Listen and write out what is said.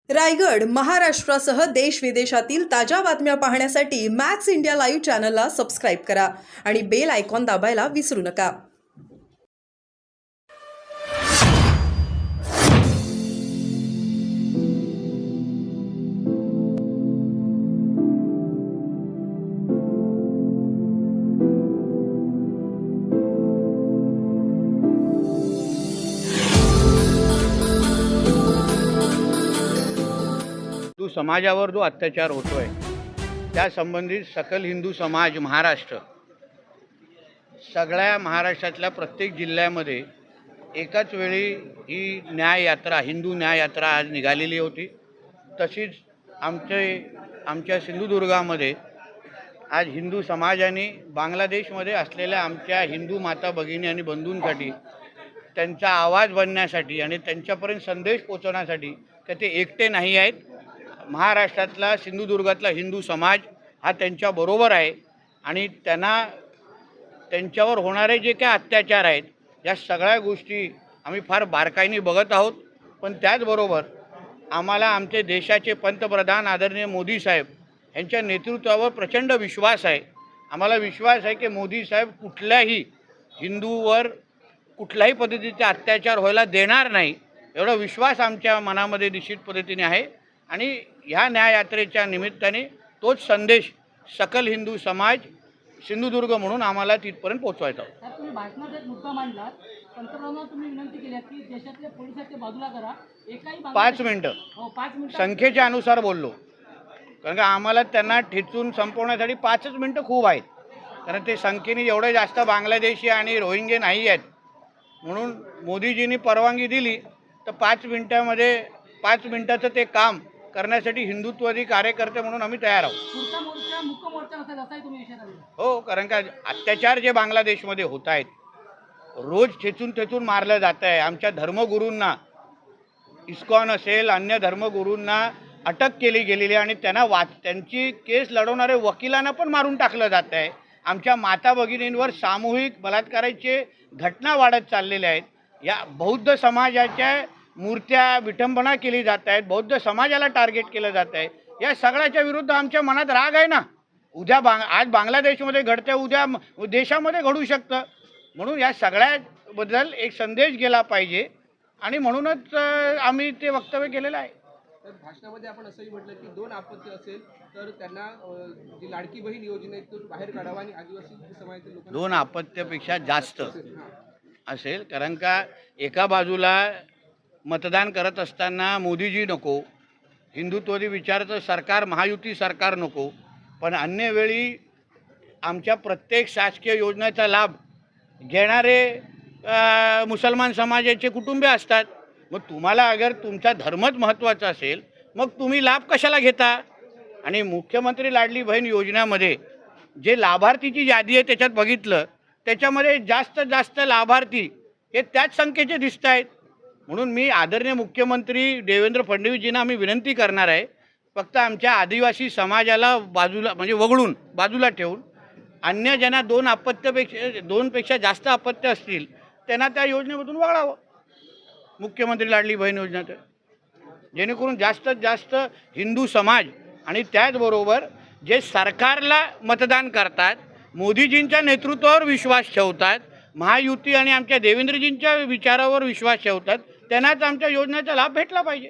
रायगड, महाराष्ट्रासह देश विदेशातील ताज्या बातम्या पाहण्यासाठी मॅक्स इंडिया लाईव्ह चॅनलला सबस्क्राईब करा आणि बेल आयकॉन दाबायला विसरू नका. हिंदू समाजावर जो अत्याचार होतोय त्या संबंधित सकल हिंदू समाज महाराष्ट्र सगळ्या महाराष्ट्रातल्या प्रत्येक जिल्ह्यामध्ये एकाच वेळी ही न्याय यात्रा हिंदू न्याय यात्रा आज निघालेली होती. तशीच आमच्या सिंधुदुर्गामध्ये आज हिंदू समाजाने बांगलादेशमध्ये असलेल्या आमच्या हिंदू माता भगिनी आणि बंधूंसाठी त्यांचा आवाज बनण्यासाठी आणि त्यांच्यापर्यंत संदेश पोहोचवण्यासाठी की ते एकटे नाही आहेत. महाराष्ट्रातला सिंधुदुर्गातला हिंदू समाज हा त्यांच्याबरोबर आहे आणि त्यांच्यावर होणारे जे काही अत्याचार आहेत या सगळ्या गोष्टी आम्ही फार बारकाईने बघत आहोत. पण त्याचबरोबर आम्हाला आमचे देशाचे पंतप्रधान आदरणीय मोदी साहेब यांच्या नेतृत्वावर प्रचंड विश्वास आहे. आम्हाला विश्वास आहे की मोदी साहेब कुठल्याही हिंदूवर कुठल्याही पद्धतीचे अत्याचार व्हायला देणार नाही एवढा विश्वास आमच्या मनामध्ये निश्चित पद्धतीने आहे. आणि ह्या न्याययात्रेच्या निमित्ताने तोच संदेश सकल हिंदू समाज सिंधुदुर्ग म्हणून आम्हाला तिथपर्यंत पोहोचवायचा होता. तुम्ही भाषणात एक मुद्दा मांडला, पंतप्रधानांना तुम्ही विनंती केली की देशातल्या पोलिसांचे बाजूला करा. एकाही 5 मिनिटं 5 मिनिटं संख्येच्या अनुसार बोललो, कारण का आम्हाला त्यांना ठेचून संपवण्यासाठी 5च मिनिटं खूप आहेत. कारण ते संख्येने एवढे जास्त बांगलादेशी आणि रोहिंगे नाही आहेत. म्हणून मोदीजींनी परवानगी दिली तर 5 मिनिटाचं ते काम करण्यासाठी हिंदुत्ववादी कार्यकर्ते म्हणून आम्ही तयार आहोत. पुढचा मोर्चा मुख्य मोर्चा नसेल असाही तुम्ही विषय दिला. हो, कारण का अत्याचार जे बांगलादेशमध्ये होत आहेत, रोज ठेचून मारलं जात आहे. आमच्या धर्मगुरूंना, इस्कॉन असेल अन्य धर्मगुरूंना अटक केली गेलेली आहे आणि त्यांची केस लढवणारे वकिलांना पण मारून टाकलं जात आहे. आमच्या माता भगिनींवर सामूहिक बलात्काराचे घटना वाढत चाललेल्या आहेत. या बौद्ध समाजाच्या मूर्त्या विटंबना केली जात आहेत. बौद्ध समाजाला टार्गेट केलं जात आहे. या सगळ्याच्या विरुद्ध आमच्या मनात राग आहे ना. आज बांगलादेशमध्ये घडतं, उद्या देशामध्ये घडू शकतं. म्हणून या सगळ्याबद्दल एक संदेश गेला पाहिजे आणि म्हणूनच आम्ही ते वक्तव्य केलेलं आहे. तर भाषणामध्ये आपण असंही म्हटलं की 2 आपत्ती असेल तर त्यांना जी लाडकी बहीण योजनेतून बाहेर काढावं आणि आदिवासी समाजातील लोक 2 आपत्तीपेक्षा जास्त असेल. कारण का एका बाजूला मतदान करत असताना मोदीजी नको, हिंदुत्ववादी विचाराचं सरकार महायुती सरकार नको, पण अन्य वेळी आमच्या प्रत्येक शासकीय योजनेचा लाभ घेणारे मुसलमान समाजाचे कुटुंबे असतात. मग तुम्हाला अगर तुमचा धर्मच महत्त्वाचा असेल मग तुम्ही लाभ कशाला घेता. आणि मुख्यमंत्री लाडली बहीण योजनेमध्ये जे लाभार्थीची यादी आहे त्याच्यात बघितलं, त्याच्यामध्ये जास्त लाभार्थी हे त्याच संख्येचे दिसत आहेत. म्हणून मी आदरणीय मुख्यमंत्री देवेंद्र फडणवीसजींना आम्ही विनंती करणार आहे, फक्त आमच्या आदिवासी समाजाला वगळून बाजूला ठेवून अन्य ज्यांना 2पेक्षा जास्त अपत्य असतील त्यांना त्या योजनेमधून वगळावं, मुख्यमंत्री लाडली बहीण योजनेत, जेणेकरून जास्तीत जास्त हिंदू समाज आणि त्याचबरोबर जे सरकारला मतदान करतात, मोदीजींच्या नेतृत्वावर विश्वास ठेवतात, महायुती आणि आमच्या देवेंद्रजींच्या विचारावर विश्वास ठेवतात, त्यांनाच आमच्या योजनेचा लाभ भेटला पाहिजे.